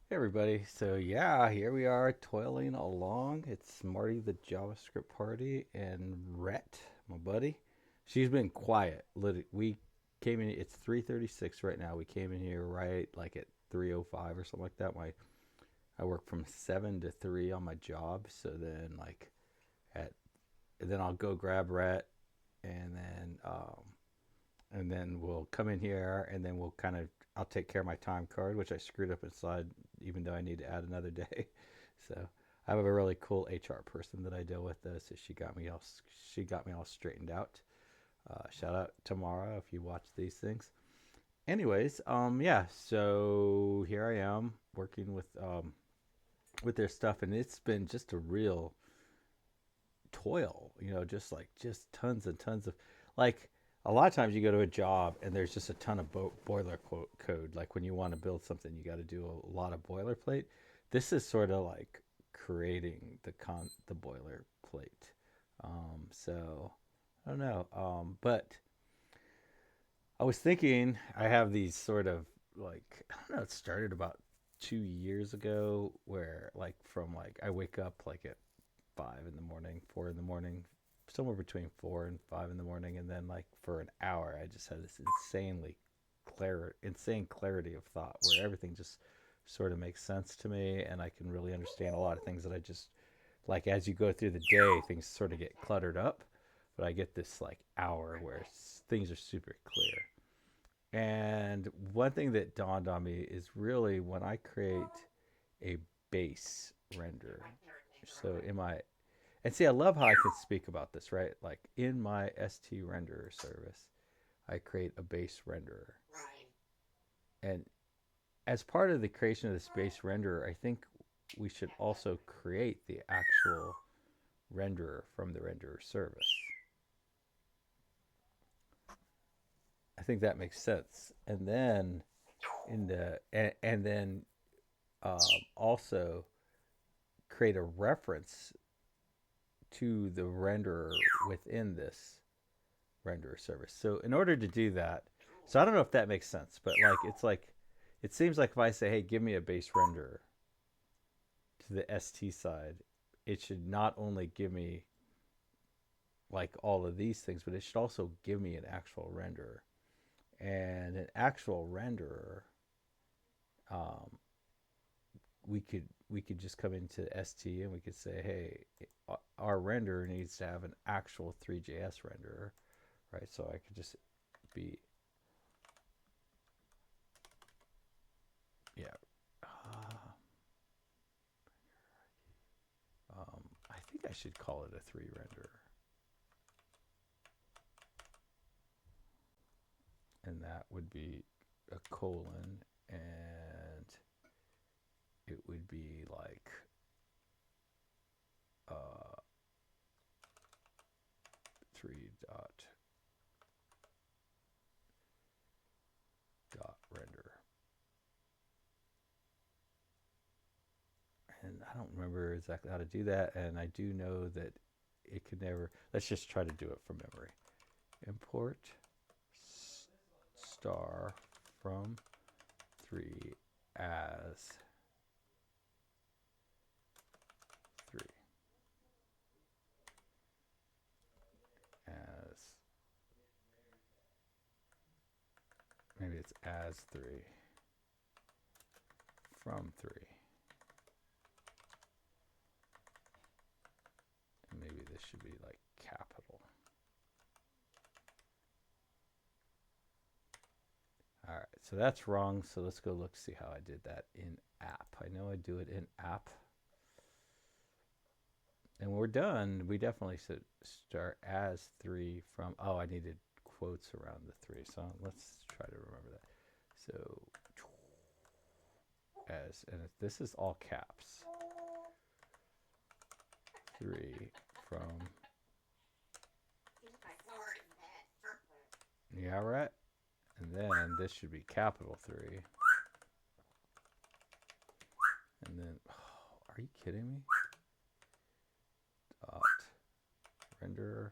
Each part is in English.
Hey everybody, so yeah, here we are toiling along. It's Marty the JavaScript party and Rhett, my buddy. She's been quiet. We came in, it's 3:36 right now. We came in here right like at 3:05 or something like that. I work from 7 to 3 on my job, so then like at then I'll go grab Rhett and then we'll come in here and then we'll kind of I'll take care of my time card, which I screwed up inside, even though I need to add another day. So I have a really cool HR person that I deal with. So she got me all straightened out. Shout out Tamara if you watch these things. Anyways, yeah. So here I am working with their stuff, and it's been just a real toil, just tons and tons of like a lot of times you go to a job and there's just a ton of boiler code. Like when you want to build something, you got to do a lot of boilerplate. This is sort of like creating the boilerplate. So I don't know. But I was thinking I have these sort of like I don't know. It started about 2 years ago, where like from like I wake up like at 5 in the morning, 4 in the morning, somewhere between 4 and 5 in the morning, and then like for an hour, I just had this insane clarity of thought where everything just sort of makes sense to me, and I can really understand a lot of things that I just like as you go through the day, things sort of get cluttered up, but I get this like hour where things are super clear. And one thing that dawned on me is really when I create a base render. So in my and see, I love how I can speak about this, right? Like in my ST renderer service, I create a base renderer. And as part of the creation of this base renderer, I think we should also create the actual renderer from the renderer service. I think that makes sense. And then and then um, also create a reference to the renderer within this renderer service. So in order to do that, so I don't know if that makes sense, but like it seems like if I say, "Hey, give me a base renderer" to the ST side, it should not only give me like all of these things, but it should also give me an actual renderer. And an actual renderer, um, we could just come into ST and we could say, "Hey, our renderer needs to have an actual ThreeJS renderer," right? So I could just be, yeah. Uh, I think I should call it a three renderer, and that would be a colon, and it would be like uh, three dot render. And I don't remember exactly how to do that, and I do know that it could never. Let's just try to do it from memory. Import star from three as three as maybe it's as three from three, and maybe this should be like capital. All right, so that's wrong. So let's go look, see how I did that in app. I know I do it in app. And when we're done, we definitely should start as three from, oh, I needed quotes around the three. So let's try to remember that. So and this is all caps. Three from, yeah, right. And then this should be capital three. And then, oh, are you kidding me? Dot render.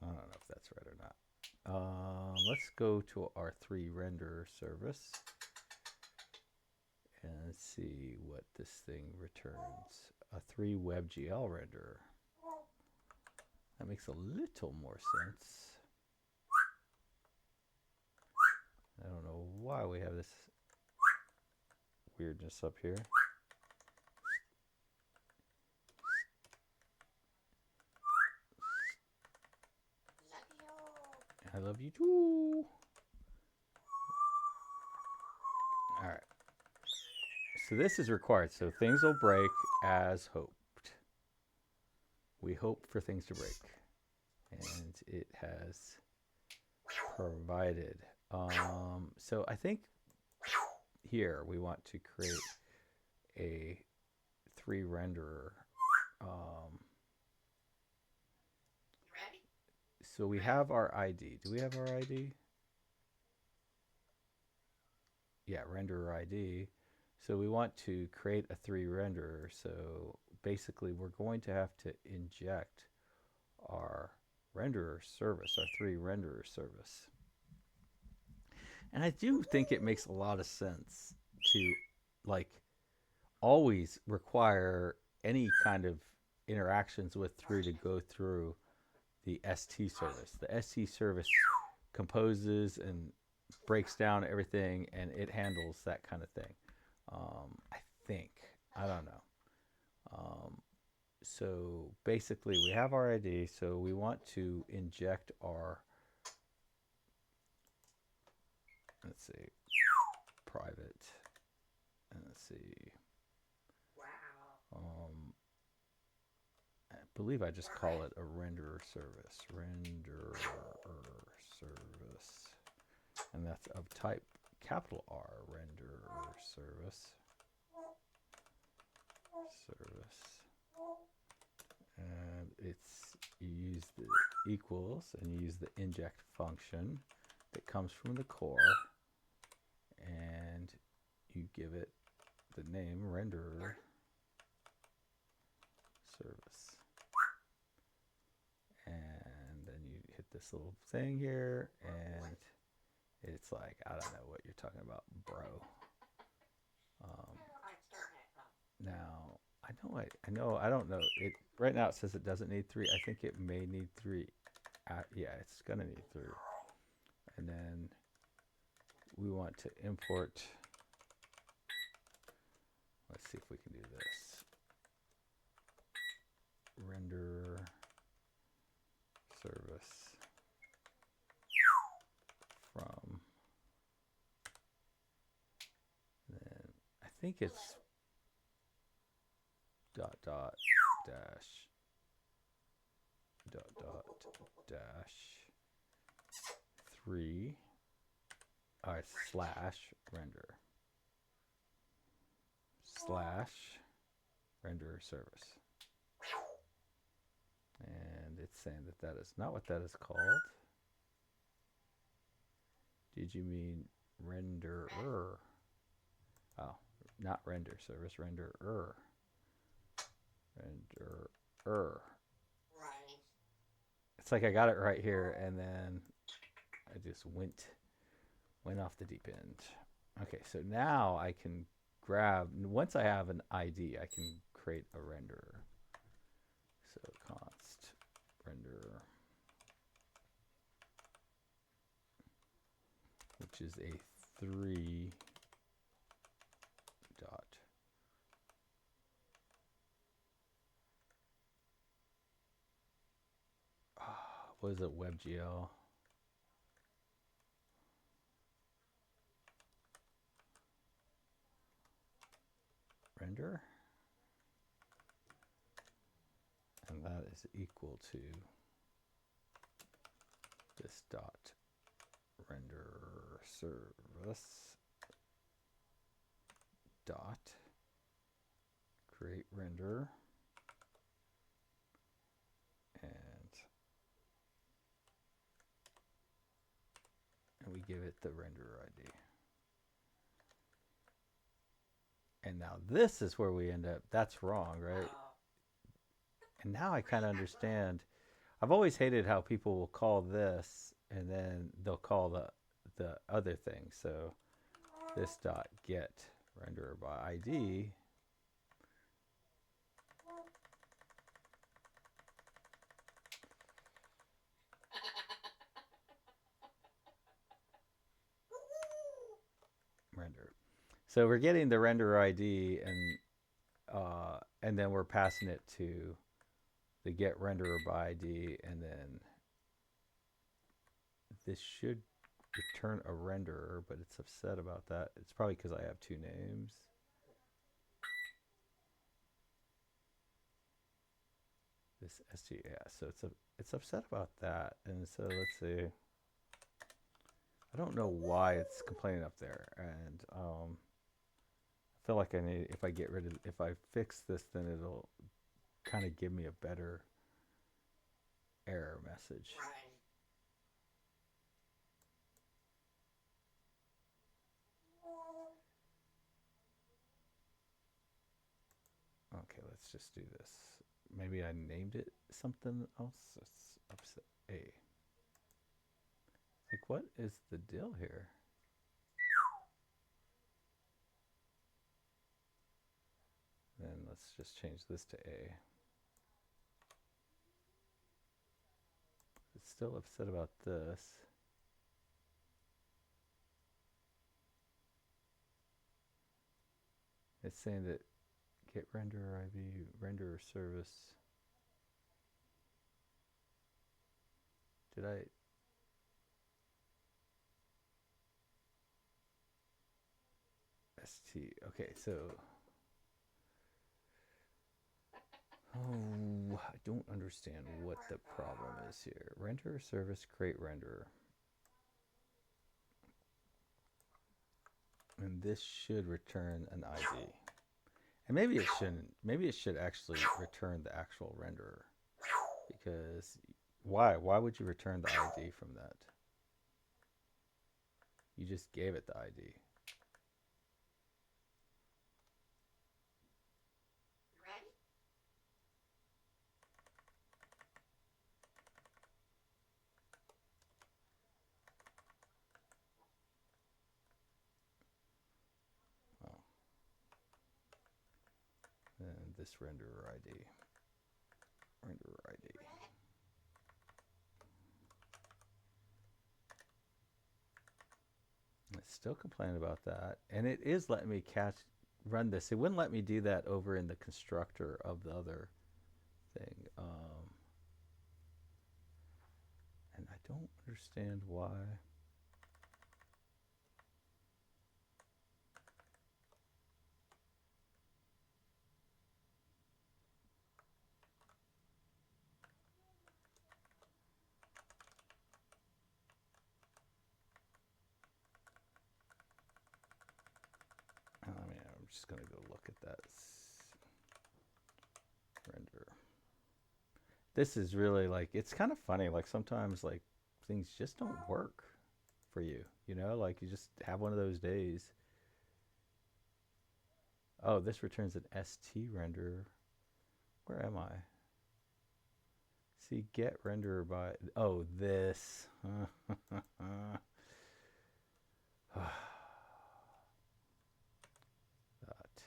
I don't know if that's right or not. Let's go to our 3render service and see what this thing returns. A 3WebGL renderer. That makes a little more sense. I don't know why we have this weirdness up here. I love you too. All right. So this is required. So things will break as hoped. We hope for things to break. And it has provided. So I think here we want to create a 3renderer. So we have our ID. Do we have our ID? Yeah, renderer ID. So we want to create a 3renderer. So basically we're going to have to inject our renderer service, our 3renderer service. And I do think it makes a lot of sense to like always require any kind of interactions with 3 to go through the ST service. The ST service composes and breaks down everything, and it handles that kind of thing. I think. I don't know. So basically, we have our ID, so we want to inject our, let's see, private, and let's see. I believe I just call it a renderer service. Renderer service. And that's of type capital R, renderer service. And it's, you use the equals and you use the inject function that comes from the core, and you give it the name renderer service. And then you hit this little thing here, and it's like, I don't know what you're talking about, bro. Now, I don't know. It right now it says it doesn't need 3. I think it may need 3. Yeah, it's gonna need 3. And then we want to import. Let's see if we can do this. Render service from. Then I think it's dot dash 3 slash render service. And it's saying that that is not what that is called. Did you mean renderer? Oh, not render service, renderer. Renderer. It's like I got it right here, and then I just went off the deep end. Okay, so now I can grab, once I have an ID, I can create a renderer. So const renderer, which is a 3 dot what is it, WebGL? Render? And that is equal to this dot render service dot create render, and we give it the renderer ID. And now this is where we end up. That's wrong, right? And now I kind of understand. I've always hated how people will call this and then they'll call the other thing. So this dot get renderer by ID render. So we're getting the render ID and then we're passing it to the get renderer by ID, and then this should return a renderer, but it's upset about that. It's probably because I have two names. This ST, yeah, so it's upset about that, and so let's see. I don't know why it's complaining up there, and I feel like I need, if I fix this, then it'll kind of give me a better error message. Okay, let's just do this. Maybe I named it something else. It's upset A. Like, what is the deal here? Then let's just change this to A. It's still upset about this. It's saying that get renderer IV, renderer service. Did I? ST. Okay, so. Oh, I don't understand what the problem is here. Renderer service, create renderer. And this should return an ID. And maybe it shouldn't. Maybe it should actually return the actual renderer. Because why? Why would you return the ID from that? You just gave it the ID. Oh. And this renderer ID. Renderer ID. It's still complaining about that. And it is letting me run this. It wouldn't let me do that over in the constructor of the other thing. And I don't understand why. I mean, I'm just going to go look at that render. This is really like, it's kind of funny. Like sometimes like things just don't work for you, you know, like you just have one of those days. Oh, this returns an ST renderer. Where am I? See, get renderer by, oh, this. Dot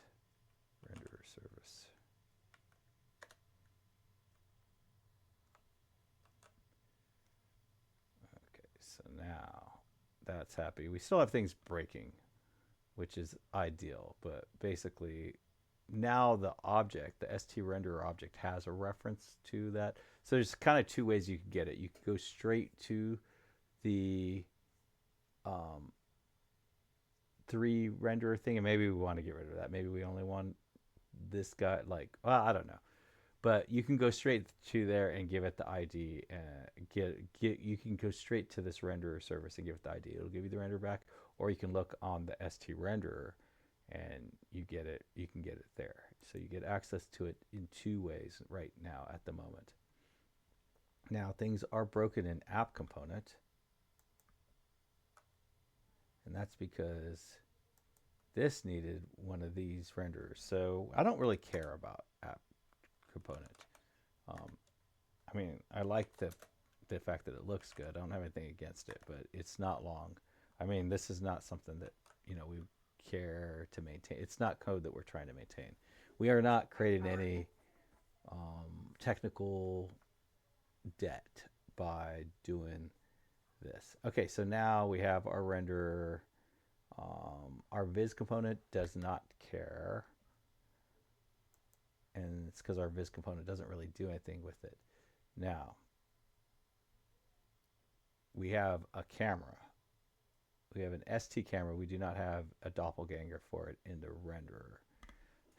renderer service. Okay, so now that's happy. We still have things breaking, which is ideal, but basically now the object, the ST renderer object, has a reference to that. So there's kind of two ways you can get it. You can go straight to the three renderer thing, and maybe we want to get rid of that. Maybe we only want this guy, like, well, I don't know. But you can go straight to there and give it the ID. You can go straight to this renderer service and give it the ID. It'll give you the render back, or you can look on the ST renderer and you get it. You can get it there. So you get access to it in two ways right now at the moment. Now things are broken in app component, and that's because this needed one of these renderers. So I don't really care about app component. I mean, I like the fact that it looks good. I don't have anything against it, but it's not long. I mean, this is not something that, we care to maintain. It's not code that we're trying to maintain. We are not creating any technical debt by doing this. Okay, so now we have our renderer. Our viz component does not care, and it's because our viz component doesn't really do anything with it. Now, we have a camera. We have an ST camera. We do not have a doppelganger for it in the renderer.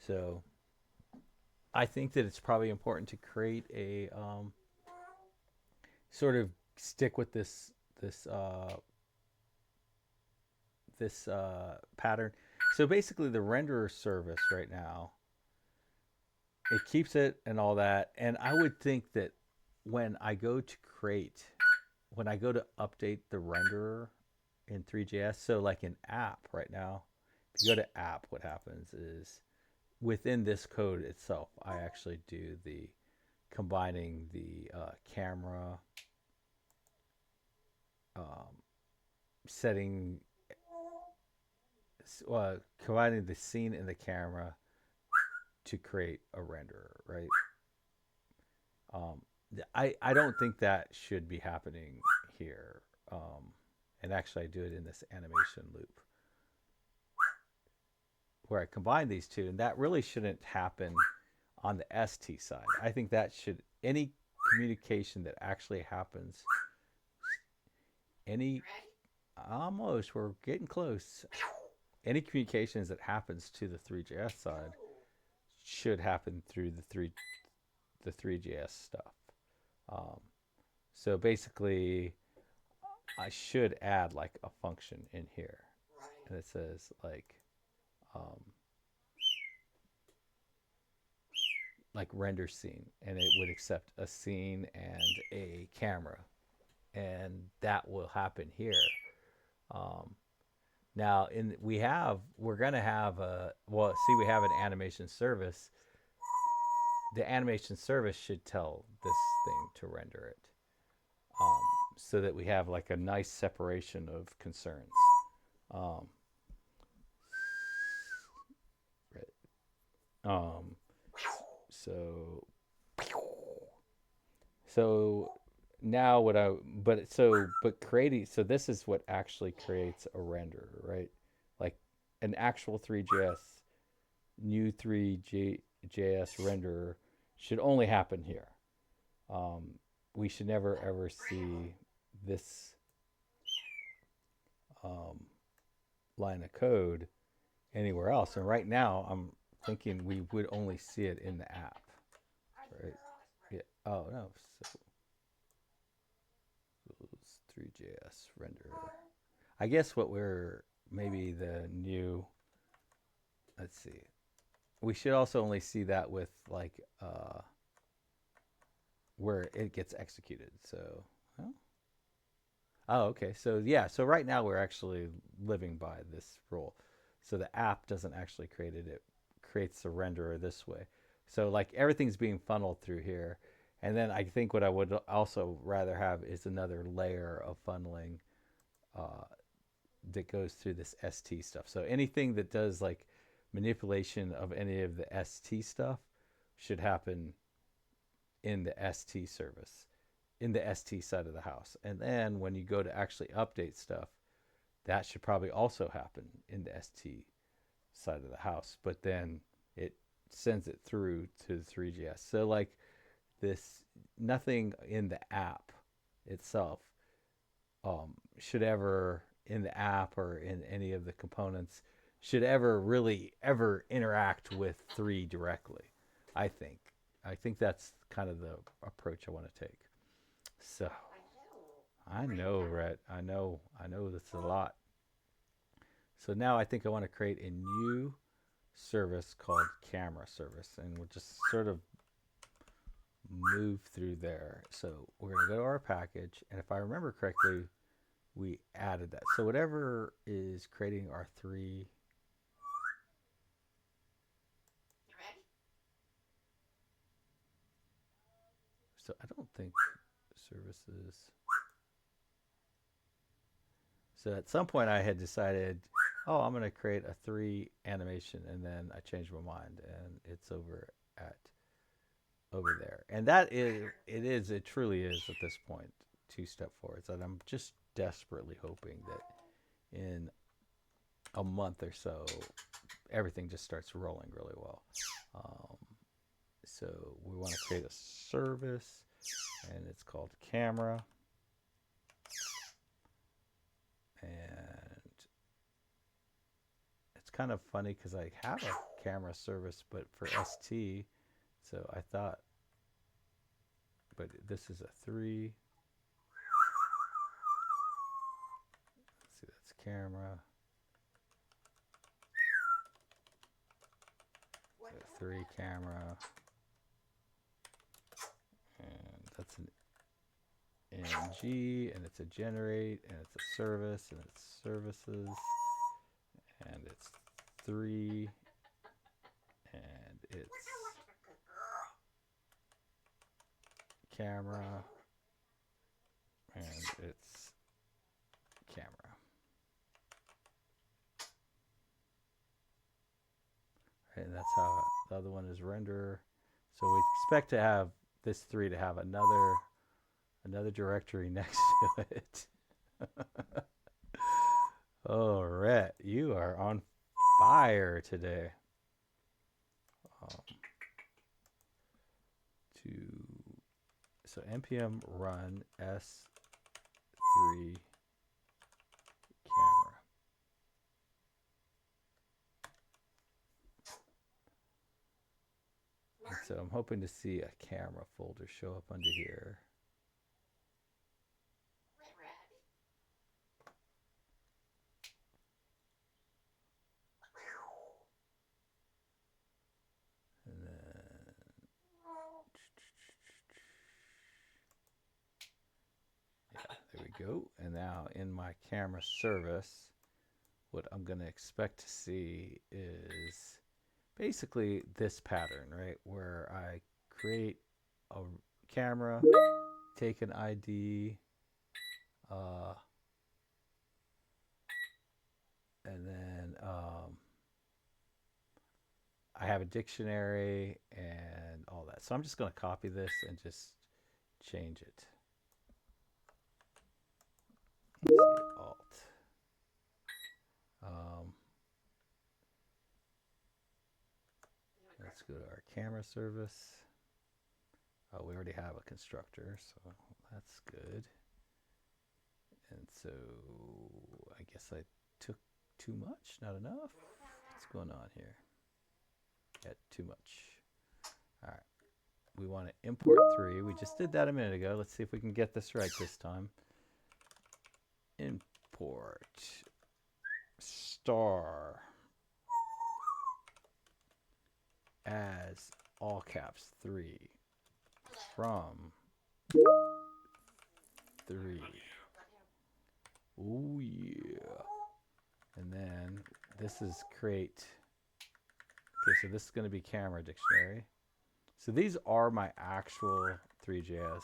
So I think that it's probably important to create a sort of stick with this pattern. So basically, the renderer service right now, it keeps it and all that. And I would think that when I go to update the renderer in ThreeJS, so like in app right now, if you go to app, what happens is within this code itself, I actually do the combining the camera, um, setting, combining the scene and the camera to create a renderer, right? Um, I don't think that should be happening here. And actually, I do it in this animation loop where I combine these two, and that really shouldn't happen on the ST side. I think that should, any communication that actually happens, any, almost, we're getting close. Any communications that happens to the ThreeJS side should happen through the 3JS stuff. Um, so basically, I should add like a function in here, and it says um, like render scene, and it would accept a scene and a camera, and that will happen here. Um, Now, we're gonna have a, well, see, we have an animation service. The animation service should tell this thing to render it, um, so that we have like a nice separation of concerns. Um, um, so, so now but creating, so this is what actually creates a render, right? Like an actual 3JS, new 3JS renderer should only happen here. Um, we should never ever see this um, line of code anywhere else. And right now, I'm thinking we would only see it in the app, right? Yeah. Oh no. So it's 3JS renderer. I guess what we're maybe the new. Let's see. We should also only see that with like where it gets executed. So, well, oh, okay. So yeah. So right now we're actually living by this rule. So the app doesn't actually create it; it creates the renderer this way. So like everything's being funneled through here, and then I think what I would also rather have is another layer of funneling uh, that goes through this ST stuff. So anything that does like manipulation of any of the ST stuff should happen in the ST service, in the ST side of the house. And then when you go to actually update stuff, that should probably also happen in the ST side of the house. But then it sends it through to the 3GS. So like this, nothing in the app itself should ever, in the app or in any of the components, should ever really ever interact with 3 directly. I think. I think that's kind of the approach I want to take. So I know, Rhett. I know. I know that's a lot. So now I think I want to create a new service called camera service, and we'll just sort of move through there. So we're going to go to our package, and if I remember correctly, we added that. So whatever is creating our 3. So I don't think services. So at some point I had decided, oh, I'm going to create a 3 animation, and then I changed my mind, and it's over there. And that is, it truly is at this point 2 step forwards. And I'm just desperately hoping that in a month or so, everything just starts rolling really well. Um, so we want to create a service, and it's called camera. And it's kind of funny because I have a camera service, but for ST. So I thought, but this is a 3. Let's see, that's camera. So 3 camera. And that's an ng, and it's a generate, and it's a service, and it's services, and it's 3, and it's camera, and it's camera. And that's how the other one is render. So we expect to have this 3 to have another directory next to it. Oh, Rhett, you are on fire today. To So npm run s3 camera. And so I'm hoping to see a camera folder show up under here. And then yeah, there we go. And now in my camera service, what I'm going to expect to see is basically this pattern, right? Where I create a camera, take an ID, and then I have a dictionary and all that. So I'm just going to copy this and just change it. Let's see, Alt. Let's go to our camera service. Oh, we already have a constructor, so that's good. And so I guess I took too much, not enough. What's going on here? Yeah, too much. All right. We want to import 3. We just did that a minute ago. Let's see if we can get this right this time. Import star as all caps 3 from 3. Oh yeah. And then this is create. Okay, so this is going to be camera dictionary. So these are my actual ThreeJS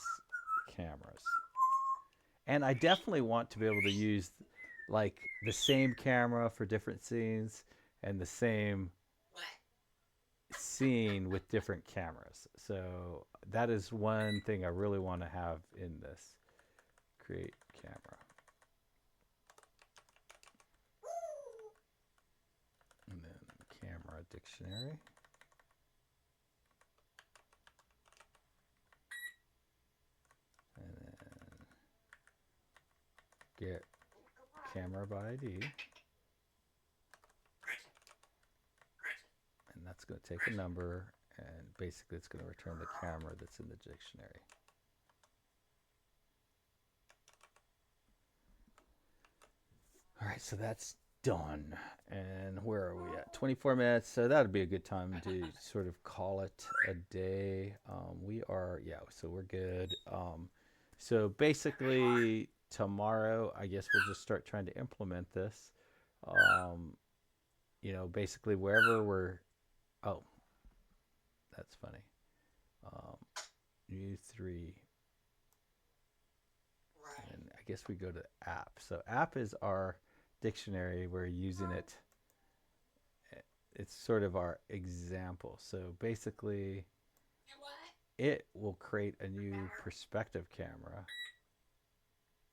cameras. And I definitely want to be able to use like the same camera for different scenes and the same scene with different cameras. So that is one thing I really want to have in this. Create camera. And then camera dictionary. And then get camera by ID. And that's going to take a number, and basically it's going to return the camera that's in the dictionary. All right, so that's done. And where are we at? 24 minutes. So that would be a good time to sort of call it a day. We are, yeah, so we're good. So basically tomorrow, I guess we'll just start trying to implement this. You know, basically wherever we're, oh, that's funny. New 3. And I guess we go to app. So app is our dictionary. We're using it. It's sort of our example. So basically, it will create a new perspective camera,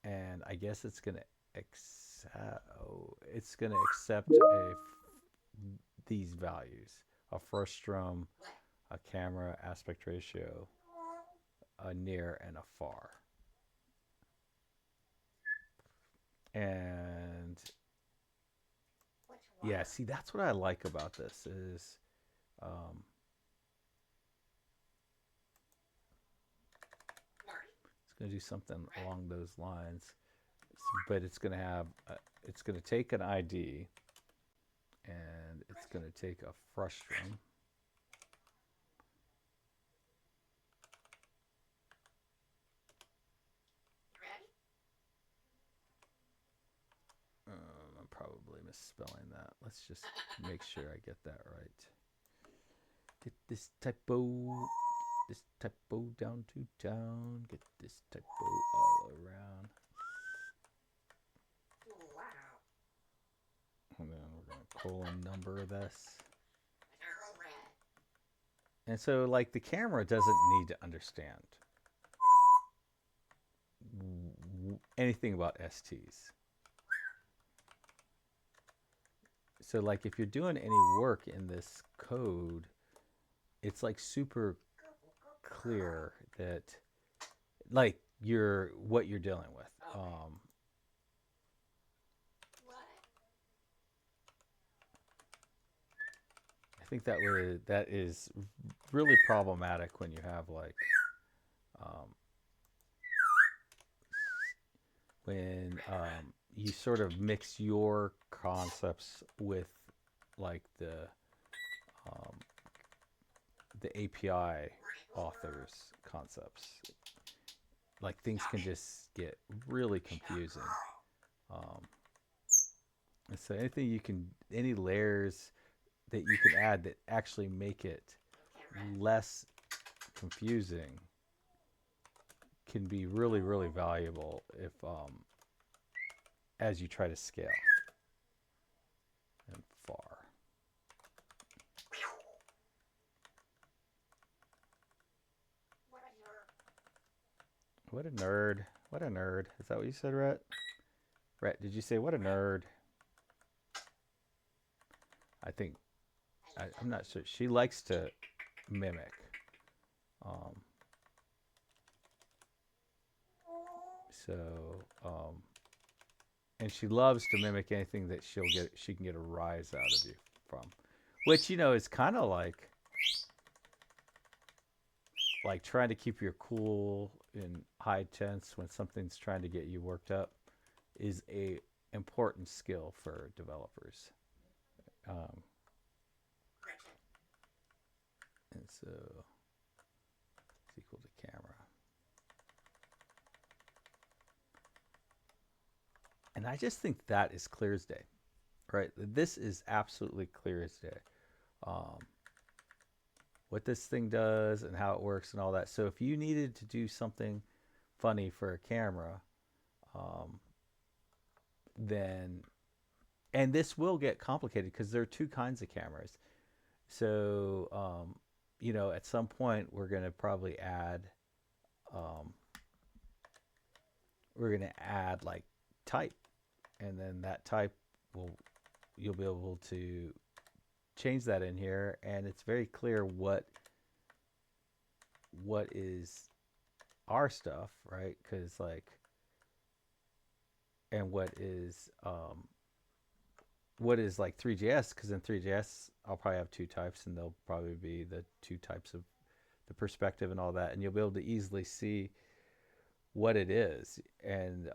and I guess it's gonna accept these values: a frustum, a camera aspect ratio, a near, and a far. And yeah, see, that's what I like about this is um, it's going to do something along those lines, but it's going to take an ID and it's going to take a frustum. I'm probably misspelling that. Let's just make sure I get that right. Get this typo down to town. Get this typo all around. And then we're going to colon number this. And so, like, the camera doesn't need to understand anything about STs. So, like, if you're doing any work in this code, it's like super clear that, like, what you're dealing with. I think that is really problematic when you have like when you sort of mix your concepts with like the API authors concepts. Like things can just get really confusing. And so any layers that you can add that actually make it less confusing can be really, really valuable if as you try to scale and far. What a nerd. What a nerd. Is that what you said, Rhett? Rhett, did you say what a nerd? I think, I'm not sure. She likes to mimic. And she loves to mimic anything that she can get a rise out of you from. Which, is kind of like trying to keep your cool in high tense when something's trying to get you worked up is a important skill for developers. And so it's equal to camera. And I just think that is clear as day, right? This is absolutely clear as day. What this thing does and how it works and all that. So if you needed to do something funny for a camera, then, and this will get complicated because there are two kinds of cameras. So, at some point we're going to probably add, like type, and then that type you'll be able to change that in here, and it's very clear what is our stuff, right? Because like, and what is like ThreeJS, because in ThreeJS I'll probably have two types, and they'll probably be the two types of the perspective and all that, and you'll be able to easily see what it is. And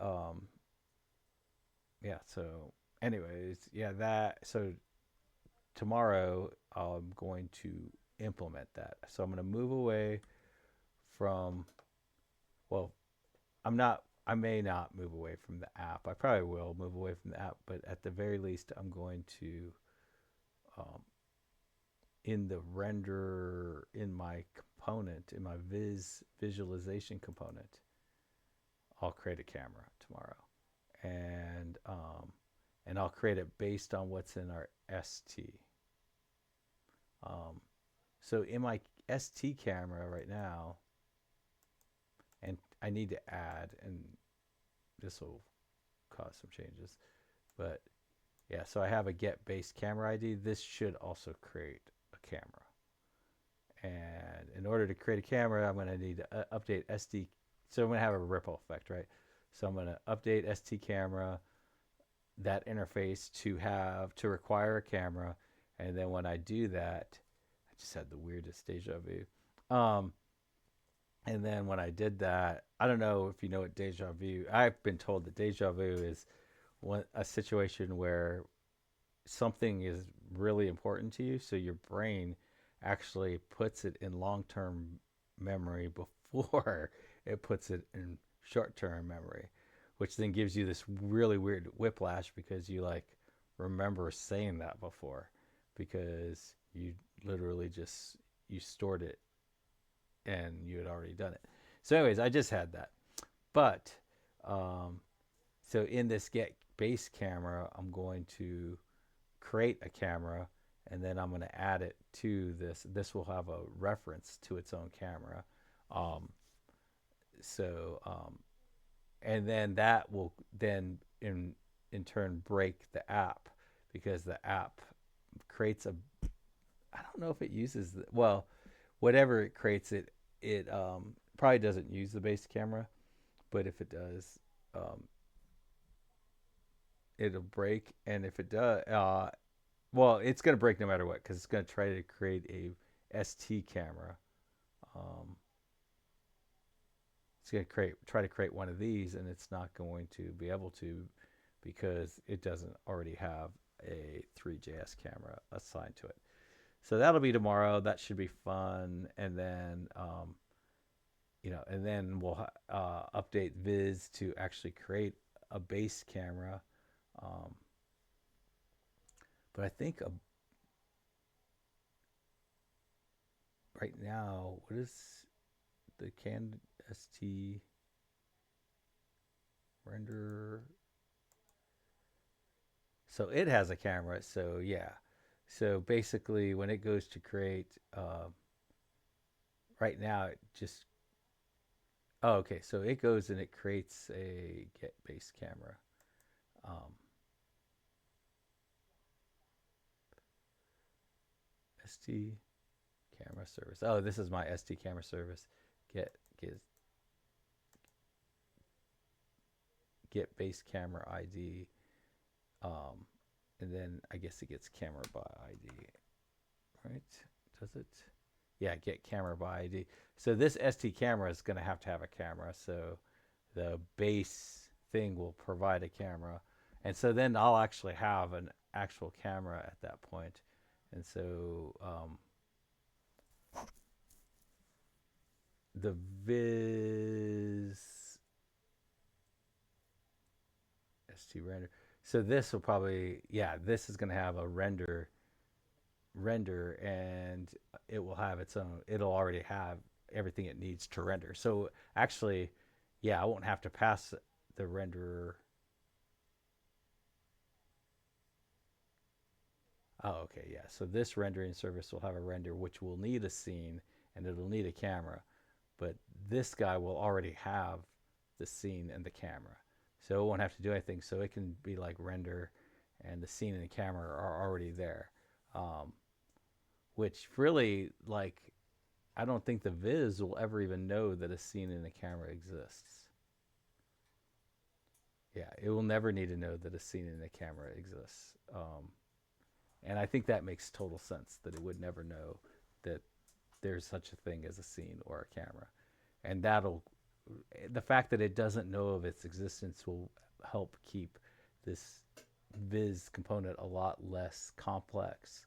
yeah, so anyways, yeah, so tomorrow I'm going to implement that. So I'm going to move away from, well, I may not move away from the app. I probably will move away from the app, but at the very least, I'm going to, in the render, in my component, in my visualization component, I'll create a camera tomorrow. tomorrow, and I'll create it based on what's in our ST. Um, so in my ST camera right now, and I need to add, and this will cause some changes, but yeah, so I have a get base camera ID. This should also create a camera. And in order to create a camera, I'm going to need to update SD. So I'm going to have a ripple effect, right? So I'm going to update ST camera, that interface to require a camera. And then when I do that, I just had the weirdest deja vu. Um, and then when I did that, I don't know if you know what deja vu. I've been told that deja vu is a situation where something is really important to you, so your brain actually puts it in long-term memory before it puts it in short-term memory, which then gives you this really weird whiplash because you like remember saying that before because you literally just you stored it and you had already done it. So anyways, I just had that. But um, so in this get base camera, I'm going to create a camera and then I'm going to add it to this. This will have a reference to its own camera. Um, so, and then that will then in turn break the app because the app creates a, I don't know if it uses, well, whatever it creates, it probably doesn't use the base camera, but if it does, um, it'll break. And if it does, well, it's going to break no matter what because it's going to try to create a ST camera. Um, it's going to try to create one of these, and it's not going to be able to because it doesn't already have a ThreeJS camera assigned to it. So that'll be tomorrow. That should be fun, and then and then we'll update Viz to actually create a base camera. Um, but I think right now, what is the can st render? So it has a camera. So yeah. So basically, when it goes to create, right now it just, oh, okay. So it goes and it creates a get base camera. Um, st camera service. Oh, this is my st camera service. Get get get base camera ID. Um, and then I guess it gets camera by ID, right? Does it? Yeah, get camera by ID. So this ST camera is going to have a camera. So the base thing will provide a camera. And so then I'll actually have an actual camera at that point. And so the Viz ST render. So this will probably, yeah, this is going to have a render and it will have its own, it'll already have everything it needs to render. So actually, yeah, I won't have to pass the renderer. Oh, okay, yeah. So this rendering service will have a render which will need a scene and it'll need a camera. But this guy will already have the scene and the camera. So it won't have to do anything. So it can be like render and the scene and the camera are already there. Um, which really, like, I don't think the Viz will ever even know that a scene and a camera exists. Yeah, it will never need to know that a scene and a camera exists. And I think that makes total sense that it would never know that there's such a thing as a scene or a camera. And the fact that it doesn't know of its existence will help keep this Viz component a lot less complex.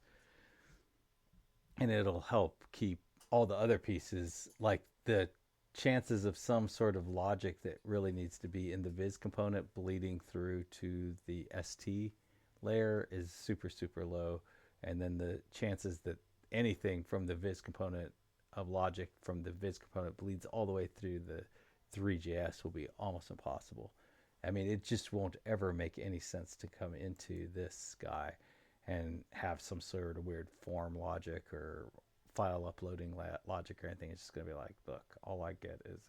And it'll help keep all the other pieces, like the chances of some sort of logic that really needs to be in the Viz component bleeding through to the ST layer is super, super low. And then the chances that anything from the Viz component of logic from the Viz component bleeds all the way through the ThreeJS will be almost impossible. I mean, it just won't ever make any sense to come into this guy and have some sort of weird form logic or file uploading logic or anything. It's just going to be like, look, all I get is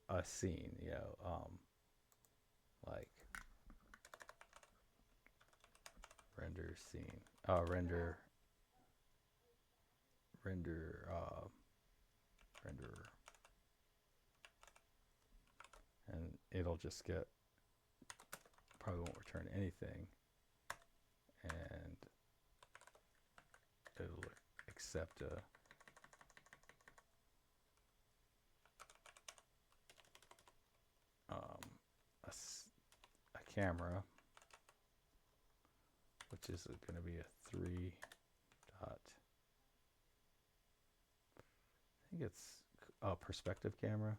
a scene, you know, like render scene, render, render, render, and it'll just get, probably won't return anything, and it'll accept a camera, which is going to be a 3 dot, I think it's a perspective camera.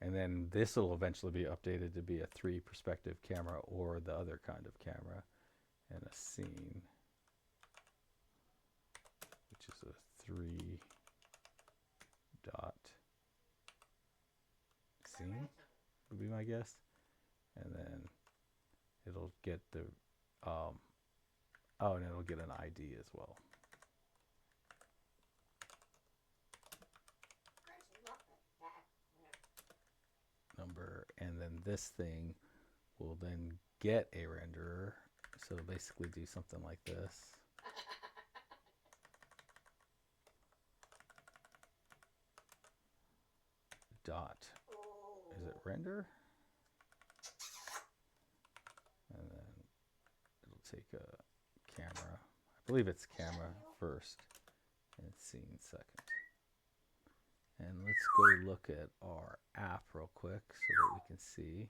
And then this will eventually be updated to be a 3 perspective camera or the other kind of camera, and a scene, which is a 3 dot scene, would be my guess. And then it'll get the, oh, and it'll get an ID as well. Number, and then this thing will then get a renderer. So it'll basically do something like this. Dot, is it render? And then it'll take a camera. I believe it's camera first and scene second. And let's go look at our app real quick so that we can see.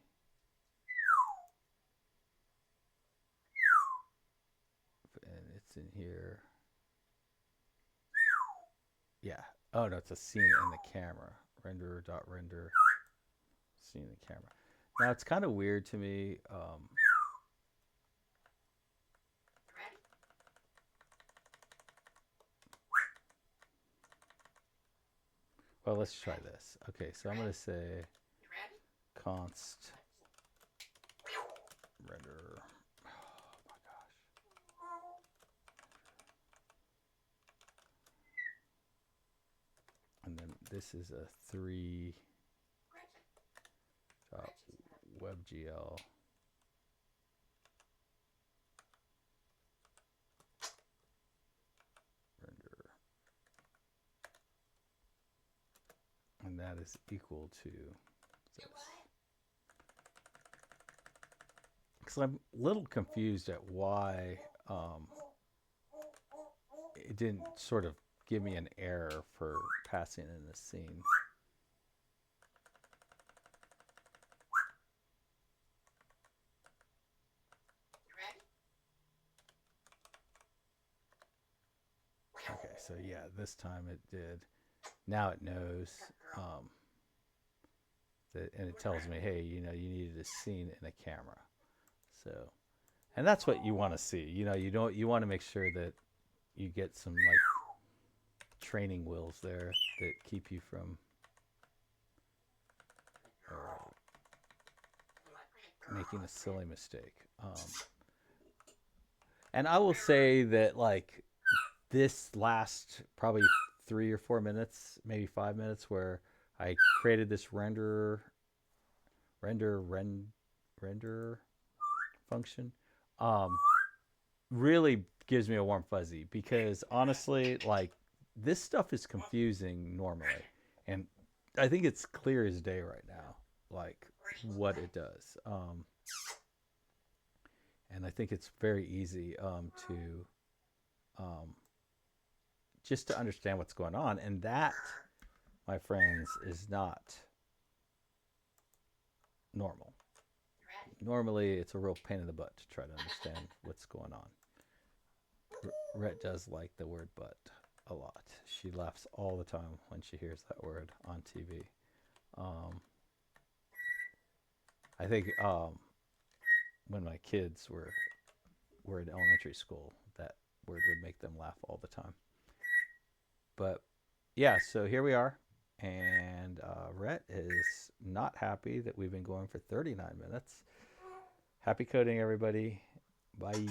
And it's in here. Yeah. Oh no, it's a scene in the camera. Render.render scene in the camera. Now it's kind of weird to me. Well, let's try this. Okay, so I'm going to say const render. Oh my gosh. And then this is a 3 dot WebGL. And that is equal to this. Because I'm a little confused at why it didn't sort of give me an error for passing in the scene. Okay, so yeah, this time it did. Now it knows that, and it tells me, hey, you know, you needed a scene in a camera. So, and that's what you want to see. You know, you want to make sure that you get some like training wheels there that keep you from making a silly mistake. And I will say that like this last probably 3 or 4 minutes, maybe 5 minutes, where I created this render function, really gives me a warm fuzzy, because honestly, like, this stuff is confusing normally, and I think it's clear as day right now, like what it does. And I think it's very easy to just to understand what's going on. And that, my friends, is not normal. Normally, it's a real pain in the butt to try to understand what's going on. Rhett does like the word "but" a lot. She laughs all the time when she hears that word on TV. I think when my kids were in elementary school, that word would make them laugh all the time. But yeah, so here we are. And Rhett is not happy that we've been going for 39 minutes. Happy coding, everybody. Bye.